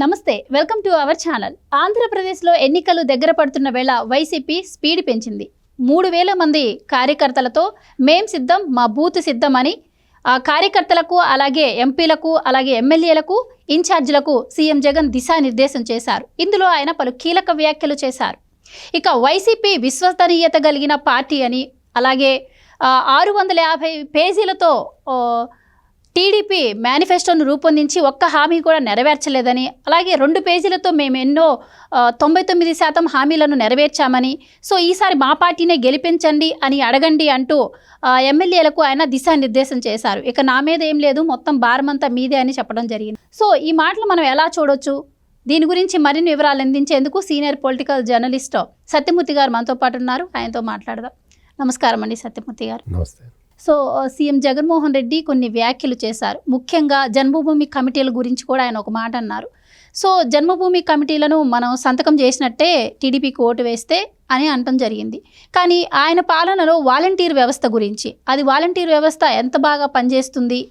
నమస్తే, welcome to our channel. ఆంధ్రప్రదేశ్లో ఎన్నికలు దగ్గర పడుతున్న వేళ వైసీపీ స్పీడ్ పెంచింది. 3000 మంది కార్యకర్తలతో మేం సిద్ధం, మా బూత్ సిద్ధం అని ఆ కార్యకర్తలకు, అలాగే ఎంపీలకు, అలాగే ఎమ్మెల్యేలకు, ఇన్ఛార్జీలకు సీఎం జగన్ దిశానిర్దేశం చేశారు. ఇందులో ఆయన పలు కీలక వ్యాఖ్యలు చేశారు. ఇక వైసీపీ విశ్వసనీయత కలిగిన పార్టీ అని, అలాగే 650 పేజీలతో టీడీపీ మేనిఫెస్టోను రూపొందించి ఒక్క హామీ కూడా నెరవేర్చలేదని, అలాగే 2 పేజీలతో మేము ఎన్నో 99% హామీలను నెరవేర్చామని, సో ఈసారి మా పార్టీనే గెలిపించండి అని అడగండి అంటూ ఎమ్మెల్యేలకు ఆయన దిశానిర్దేశం చేశారు. ఇక నా మీద ఏం లేదు, మొత్తం భారమంతా మీదే అని చెప్పడం జరిగింది. సో ఈ మాటలు మనం ఎలా చూడొచ్చు? దీని గురించి మరిన్ని వివరాలు అందించేందుకు సీనియర్ పొలిటికల్ జర్నలిస్ట్ సత్యమూర్తి గారు మనతో పాటు ఉన్నారు. ఆయనతో మాట్లాడదాం. నమస్కారం అండి సత్యమూర్తి గారు. నమస్తే. సో సీఎం జగన్మోహన్ రెడ్డి కొన్ని వ్యాఖ్యలు చేశారు. ముఖ్యంగా జన్మభూమి కమిటీల గురించి కూడా ఆయన ఒక మాట అన్నారు. సో జన్మభూమి కమిటీలను మనం సంతకం చేసినట్టే టీడీపీకి ఓటు వేస్తే అని అనటం జరిగింది. కానీ ఆయన పాలనలో వాలంటీర్ వ్యవస్థ గురించి, అది వాలంటీర్ వ్యవస్థ ఎంత బాగా పనిచేస్తుంది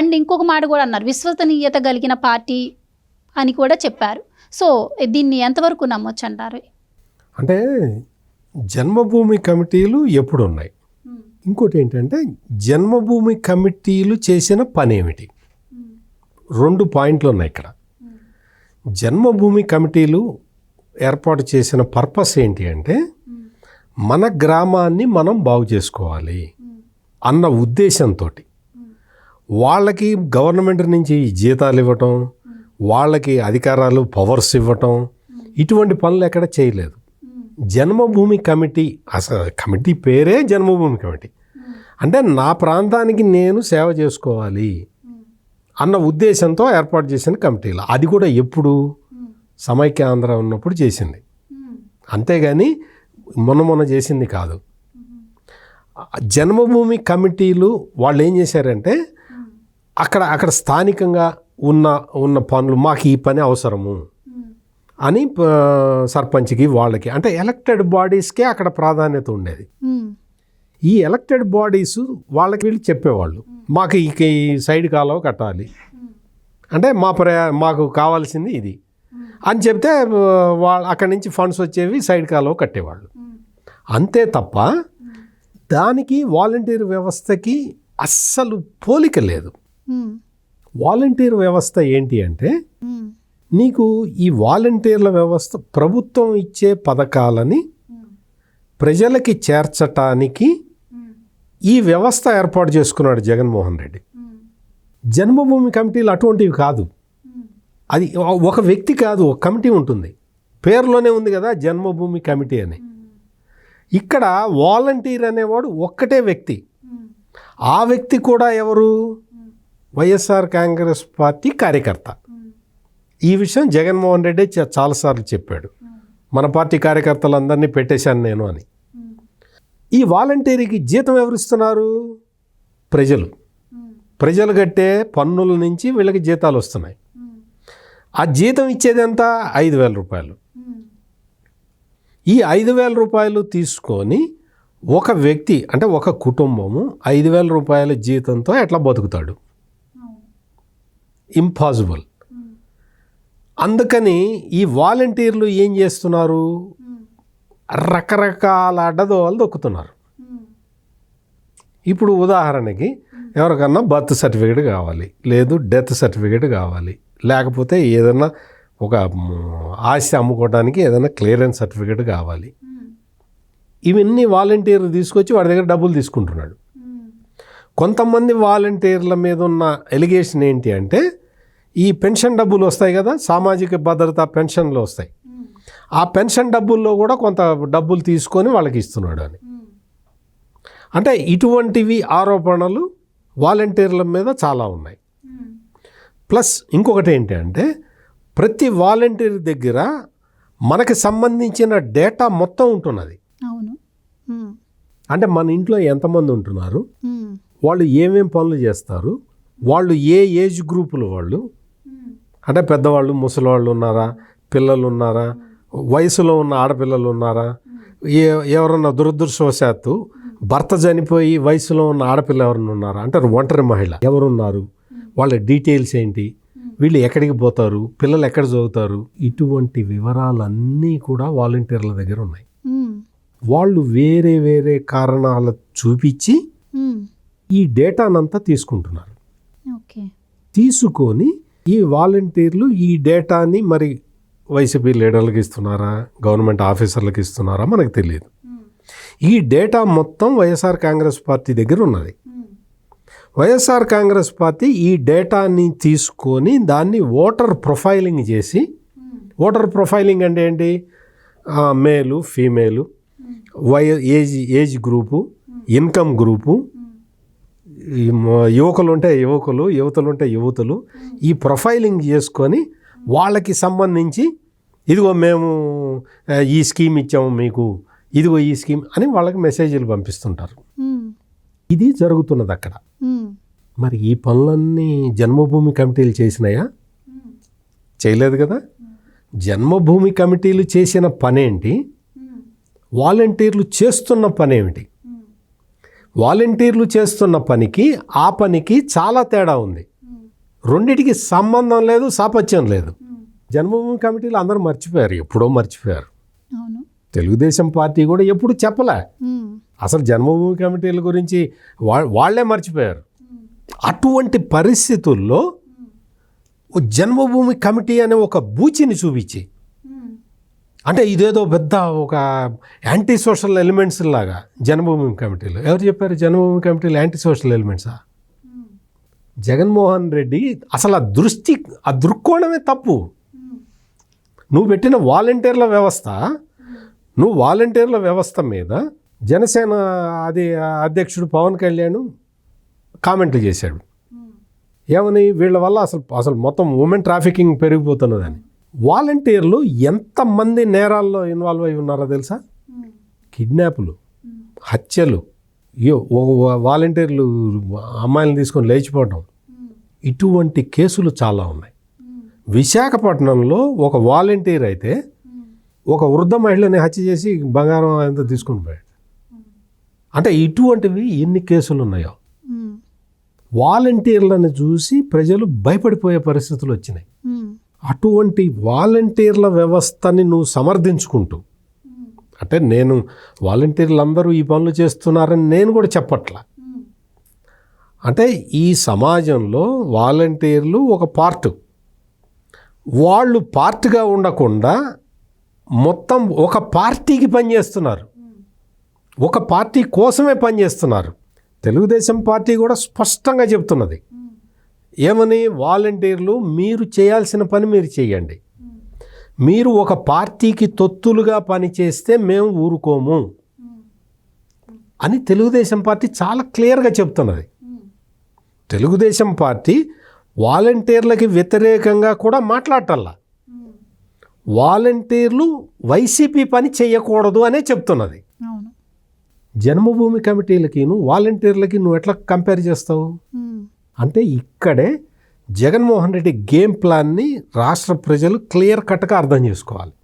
అండ్ ఇంకొక మాట కూడా అన్నారు, విశ్వసనీయత కలిగిన పార్టీ అని కూడా చెప్పారు. సో దీన్ని ఎంతవరకు నమ్మొచ్చు అంటారు? అంటే జన్మభూమి కమిటీలు ఎప్పుడు ఉన్నాయి? ఇంకోటి ఏంటంటే జన్మభూమి కమిటీలు చేసిన పని ఏమిటి? 2 పాయింట్లు ఉన్నాయి ఇక్కడ. జన్మభూమి కమిటీలు ఏర్పాటు చేసిన పర్పస్ ఏంటి అంటే మన గ్రామాన్ని మనం బాగు చేసుకోవాలి అన్న ఉద్దేశంతో వాళ్ళకి గవర్నమెంట్ నుంచి జీతాలు ఇవ్వటం, వాళ్ళకి అధికారాలు, పవర్స్ ఇవ్వటం, ఇటువంటి పనులు ఎక్కడ చేయలేదు. జన్మభూమి కమిటీ, అసలు కమిటీ పేరే జన్మభూమి కమిటీ. అంటే నా ప్రాంతానికి నేను సేవ చేసుకోవాలి అన్న ఉద్దేశంతో ఏర్పాటు చేసిన కమిటీలు. అది కూడా ఎప్పుడు? సమైక్య ఆంధ్ర ఉన్నప్పుడు చేసింది, అంతేగాని మొన్న చేసింది కాదు. జన్మభూమి కమిటీలు వాళ్ళు ఏం చేశారంటే అక్కడ స్థానికంగా ఉన్న పనులు, మాకు ఈ పని అవసరము అని సర్పంచ్కి, వాళ్ళకి, అంటే ఎలక్టెడ్ బాడీస్కే అక్కడ ప్రాధాన్యత ఉండేది. ఈ ఎలక్టెడ్ బాడీస్ వాళ్ళకి వీళ్ళు చెప్పేవాళ్ళు, మాకు ఈ సైడ్ కాలువ కట్టాలి అంటే మాకు కావాల్సింది ఇది అని చెప్తే వాళ్ళు అక్కడి నుంచి ఫండ్స్ వచ్చేవి, సైడ్ కాలువ కట్టేవాళ్ళు. అంతే తప్ప దానికి వాలంటీర్ వ్యవస్థకి అస్సలు పోలిక లేదు. వాలంటీర్ వ్యవస్థ ఏంటి అంటే నీకు ఈ వాలంటీర్ల వ్యవస్థ ప్రభుత్వం ఇచ్చే పథకాలని ప్రజలకి చేర్చటానికి ఈ వ్యవస్థ ఏర్పాటు చేసుకున్నాడు జగన్మోహన్ రెడ్డి. జన్మభూమి కమిటీలు అటువంటివి కాదు. అది ఒక వ్యక్తి కాదు, ఒక కమిటీ ఉంటుంది. పేరులోనే ఉంది కదా జన్మభూమి కమిటీ అని. ఇక్కడ వాలంటీర్ అనేవాడు ఒక్కటే వ్యక్తి. ఆ వ్యక్తి కూడా ఎవరు? వైఎస్ఆర్ కాంగ్రెస్ పార్టీ కార్యకర్త. ఈ విషయం జగన్మోహన్ రెడ్డి చాలాసార్లు చెప్పాడు, మన పార్టీ కార్యకర్తలందరినీ పెట్టేశాను నేను అని. ఈ వాలంటీర్కి జీతం ఎవరు ఇస్తున్నారు? ప్రజలు కట్టే పన్నుల నుంచి వీళ్ళకి జీతాలు వస్తున్నాయి. ఆ జీతం ఇచ్చేది ఎంత? 5,000 రూపాయలు. ఈ 5,000 రూపాయలు తీసుకొని ఒక వ్యక్తి, అంటే ఒక కుటుంబము 5,000 రూపాయల జీతంతో ఎట్లా బతుకుతాడు? ఇంపాసిబుల్. అందుకని ఈ వాలంటీర్లు ఏం చేస్తున్నారు? రకరకాల అడ్డదోవలు దొక్కుతున్నారు. ఇప్పుడు ఉదాహరణకి ఎవరికన్నా బర్త్ సర్టిఫికేట్ కావాలి, లేదు డెత్ సర్టిఫికేట్ కావాలి, లేకపోతే ఏదైనా ఒక ఆస్తి అమ్ముకోవడానికి ఏదైనా క్లియరెన్స్ సర్టిఫికేట్ కావాలి. ఇవన్నీ వాలంటీర్లు తీసుకొచ్చి వాడి దగ్గర డబ్బులు తీసుకుంటున్నాడు. కొంతమంది వాలంటీర్ల మీద ఉన్న ఎలిగేషన్ ఏంటి అంటే ఈ పెన్షన్ డబ్బులు వస్తాయి కదా, సామాజిక భద్రత పెన్షన్లు వస్తాయి, ఆ పెన్షన్ డబ్బుల్లో కూడా కొంత డబ్బులు తీసుకొని వాళ్ళకి ఇస్తున్నాడు అని. అంటే ఇటువంటివి ఆరోపణలు వాలంటీర్ల మీద చాలా ఉన్నాయి. ప్లస్ ఇంకొకటి ఏంటి అంటే ప్రతి వాలంటీర్ దగ్గర మనకి సంబంధించిన డేటా మొత్తం ఉంటున్నది. అంటే మన ఇంట్లో ఎంతమంది ఉంటున్నారు, వాళ్ళు ఏమేం పనులు చేస్తారు, వాళ్ళు ఏ ఏజ్ గ్రూపులు వాళ్ళు, అంటే పెద్దవాళ్ళు, ముసలివాళ్ళు ఉన్నారా, పిల్లలు ఉన్నారా, వయసులో ఉన్న ఆడపిల్లలు ఉన్నారా, ఎవరన్నా దురదృష్టవశాత్తు భర్త చనిపోయి వయసులో ఉన్న ఆడపిల్ల ఎవరన్నా ఉన్నారా, అంటే ఒంటరి మహిళ ఎవరున్నారు, వాళ్ళ డీటెయిల్స్ ఏంటి, వీళ్ళు ఎక్కడికి పోతారు, పిల్లలు ఎక్కడ చదువుతారు, ఇటువంటి వివరాలన్నీ కూడా వాలంటీర్ల దగ్గర ఉన్నాయి. వాళ్ళు వేరే వేరే కారణాలు చూపించి ఈ డేటానంతా తీసుకుంటున్నారు. తీసుకొని ఈ వాలంటీర్లు ఈ డేటాని మరి వైసీపీ లీడర్లకు ఇస్తున్నారా, గవర్నమెంట్ ఆఫీసర్లకు ఇస్తున్నారా మనకు తెలియదు. ఈ డేటా మొత్తం వైఎస్ఆర్ కాంగ్రెస్ పార్టీ దగ్గర ఉన్నది. వైఎస్ఆర్ కాంగ్రెస్ పార్టీ ఈ డేటాని తీసుకొని దాన్ని ఓటర్ ప్రొఫైలింగ్ చేసి, ఓటర్ ప్రొఫైలింగ్ అంటే ఏంటి, మేలు female, age group, income group, యువకులు ఉంటే యువకులు, యువతలు ఉంటే యువతులు, ఈ ప్రొఫైలింగ్ చేసుకొని వాళ్ళకి సంబంధించి ఇదిగో మేము ఈ స్కీమ్ ఇచ్చాము మీకు, ఇదిగో ఈ స్కీమ్ అని వాళ్ళకి మెసేజ్లు పంపిస్తుంటారు. ఇది జరుగుతున్నది అక్కడ. మరి ఈ పనులన్నీ జన్మభూమి కమిటీలు చేసినాయా? చేయలేదు కదా. జన్మభూమి కమిటీలు చేసిన పనేంటి, వాలంటీర్లు చేస్తున్న పనేమిటి? వాలంటీర్లు చేస్తున్న పనికి ఆ పనికి చాలా తేడా ఉంది. రెండిటికి సంబంధం లేదు, సాపత్యం లేదు. జన్మభూమి కమిటీలు అందరూ మర్చిపోయారు, ఎప్పుడో మర్చిపోయారు. తెలుగుదేశం పార్టీ కూడా ఎప్పుడు చెప్పలే అసలు జన్మభూమి కమిటీల గురించి, వాళ్లే మర్చిపోయారు. అటువంటి పరిస్థితుల్లో జన్మభూమి కమిటీ అనే ఒక బూచిని చూపించి, అంటే ఇదేదో పెద్ద ఒక యాంటీ సోషల్ ఎలిమెంట్స్ లాగా జన్మభూమి కమిటీలు. ఎవరు చెప్పారు జన్మభూమి కమిటీలు యాంటీ సోషల్ ఎలిమెంట్సా? జగన్మోహన్ రెడ్డి అసలు ఆ దృక్కోణమే తప్పు. నువ్వు పెట్టిన వాలంటీర్ల వ్యవస్థ మీద జనసేన అధ్యక్షుడు పవన్ కళ్యాణ్ కామెంట్లు చేశాడు. ఏమని, వీళ్ళ వల్ల అసలు మొత్తం ఉమెన్ ట్రాఫికింగ్ పెరిగిపోతున్నదని. వాలంటీర్లు ఎంతమంది నేరాల్లో ఇన్వాల్వ్ అయి ఉన్నారో తెలుసా? కిడ్నాపులు, హత్యలు, వాలంటీర్లు అమ్మాయిలను తీసుకొని లేచిపోవడం, ఇటువంటి కేసులు చాలా ఉన్నాయి. విశాఖపట్నంలో ఒక వాలంటీర్ అయితే ఒక వృద్ధ మహిళని హత్య చేసి బంగారం అంతా తీసుకొని పోయాడు. అంటే ఇటువంటివి ఎన్ని కేసులు ఉన్నాయో. వాలంటీర్లను చూసి ప్రజలు భయపడిపోయే పరిస్థితులు వచ్చినాయి. అటువంటి వాలంటీర్ల వ్యవస్థని నువ్వు సమర్థించుకుంటూ, అంటే నేను వాలంటీర్లు అందరూ ఈ పనులు చేస్తున్నారని నేను కూడా చెప్పట్లా. అంటే ఈ సమాజంలో వాలంటీర్లు ఒక పార్ట్, వాళ్ళు పార్ట్గా ఉండకుండా మొత్తం ఒక పార్టీకి పనిచేస్తున్నారు, ఒక పార్టీ కోసమే పనిచేస్తున్నారు. తెలుగుదేశం పార్టీ కూడా స్పష్టంగా చెప్తున్నది ఏమని, వాలంటీర్లు మీరు చేయాల్సిన పని మీరు చేయండి, మీరు ఒక పార్టీకి తొత్తులుగా పనిచేస్తే మేము ఊరుకోము అని తెలుగుదేశం పార్టీ చాలా క్లియర్గా చెప్తున్నది. తెలుగుదేశం పార్టీ వాలంటీర్లకి వ్యతిరేకంగా కూడా మాట్లాడటల్లా, వాలంటీర్లు వైసీపీ పని చేయకూడదు అనే చెప్తున్నది. జన్మభూమి కమిటీలకి వాలంటీర్లకి నువ్వు ఎట్లా కంపేర్ చేస్తావు? అంటే ఇక్కడే జగన్మోహన్ రెడ్డి గేమ్ ప్లాన్ని రాష్ట్ర ప్రజలు క్లియర్ కట్గా అర్థం చేసుకోవాలి.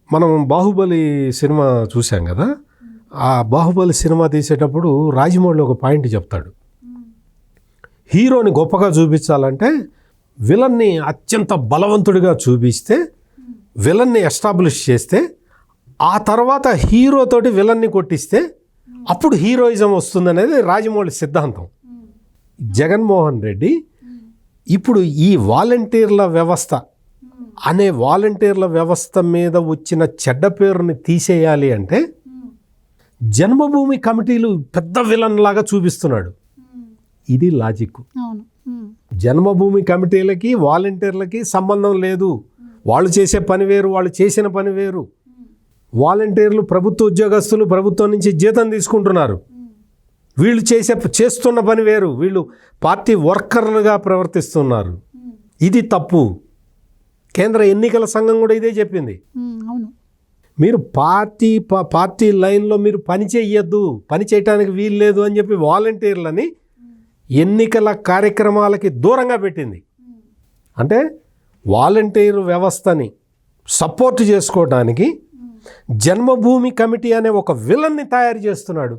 మనం బాహుబలి సినిమా చూసాం కదా, ఆ బాహుబలి సినిమా తీసేటప్పుడు రాజమౌళి ఒక పాయింట్ చెప్తాడు. హీరోని గొప్పగా చూపించాలంటే విలన్ని అత్యంత బలవంతుడిగా చూపిస్తే, విలన్ని ఎస్టాబ్లిష్ చేస్తే, ఆ తర్వాత హీరోతోటి విలన్ని కొట్టిస్తే అప్పుడు హీరోయిజం వస్తుందనేది రాజమౌళి సిద్ధాంతం. జగన్మోహన్ రెడ్డి ఇప్పుడు ఈ వాలంటీర్ల వ్యవస్థ అనే వాలంటీర్ల వ్యవస్థ మీద వచ్చిన చెడ్డ పేరుని తీసేయాలి అంటే జన్మభూమి కమిటీలు పెద్ద విలన్ లాగా చూపిస్తున్నాడు. ఇది లాజిక్. జన్మభూమి కమిటీలకి వాలంటీర్లకి సంబంధం లేదు. వాళ్ళు చేసే పని వేరు, వాళ్ళు చేసిన పని వేరు. వాలంటీర్లు ప్రభుత్వ ఉద్యోగస్తులు, ప్రభుత్వం నుంచి జీతం తీసుకుంటున్నారు. వీళ్ళు చేస్తున్న పని వేరు, వీళ్ళు పార్టీ వర్కర్లుగా ప్రవర్తిస్తున్నారు. ఇది తప్పు. కేంద్ర ఎన్నికల సంఘం కూడా ఇదే చెప్పింది. మీరు పార్టీ లైన్లో మీరు పని చేయొద్దు, పని చేయటానికి వీలు లేదు అని చెప్పి వాలంటీర్లని ఎన్నికల కార్యక్రమాలకి దూరంగా పెట్టింది. అంటే వాలంటీర్ వ్యవస్థని సపోర్ట్ చేసుకోవడానికి జన్మభూమి కమిటీ అనే ఒక విలన్ని తయారు చేస్తున్నాడు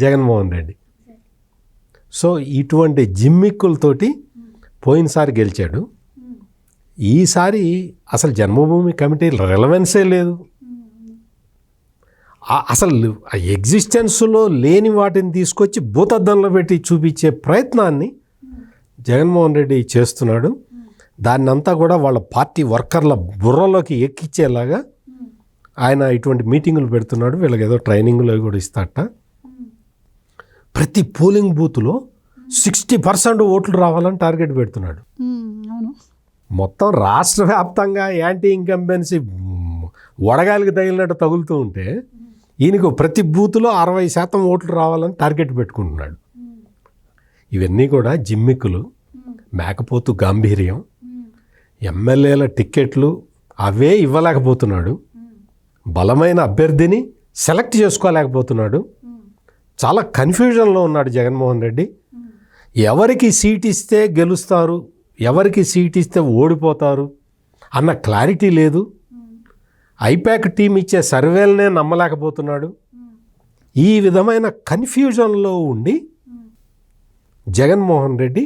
జగన్మోహన్ రెడ్డి. సో ఇటువంటి జిమ్మిక్కులతోటి పోయినసారి గెలిచాడు. ఈసారి అసలు జన్మభూమి కమిటీ రెలవెన్సే లేదు. అసలు ఎగ్జిస్టెన్స్లో లేని వాటిని తీసుకొచ్చి భూతద్దంలో పెట్టి చూపించే ప్రయత్నాన్ని జగన్మోహన్ రెడ్డి చేస్తున్నాడు. దాన్నంతా కూడా వాళ్ళ పార్టీ వర్కర్ల బుర్రలోకి ఎక్కించేలాగా ఆయన ఇటువంటి మీటింగులు పెడుతున్నాడు. వీళ్ళకి ఏదో ట్రైనింగ్లో కూడా ఇస్తాట. ప్రతి పోలింగ్ బూత్లో 60% ఓట్లు రావాలని టార్గెట్ పెడుతున్నాడు. అవును. మొత్తం రాష్ట్ర వ్యాప్తంగా యాంటీ ఇన్కంబెన్సీ వడగాలికి తగిలినట్టు తగులుతూ ఉంటే ఈయనకు ప్రతి బూత్లో 60% ఓట్లు రావాలని టార్గెట్ పెట్టుకుంటున్నాడు. ఇవన్నీ కూడా జిమ్మిక్కులు, మేకపోతు గాంభీర్యం, ఎమ్మెల్యేల టిక్కెట్లు అవే ఇవ్వలేకపోతున్నాడు, బలమైన అభ్యర్థిని సెలెక్ట్ చేసుకోలేకపోతున్నాడు. చాలా కన్ఫ్యూజన్లో ఉన్నాడు జగన్మోహన్ రెడ్డి. ఎవరికి సీట్ ఇస్తే గెలుస్తారు, ఎవరికి సీట్ ఇస్తే ఓడిపోతారు అన్న క్లారిటీ లేదు. ఐపాక్ టీం ఇచ్చే సర్వేలనే నమ్మలేకపోతున్నాడు. ఈ విధమైన కన్ఫ్యూజన్లో ఉండి జగన్మోహన్ రెడ్డి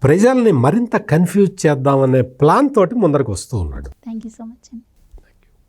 ప్రజల్ని మరింత కన్ఫ్యూజ్ చేద్దామనే ప్లాన్ తోటి ముందరకు వస్తూ ఉన్నాడు. థ్యాంక్ యూ సో మచ్ అండి.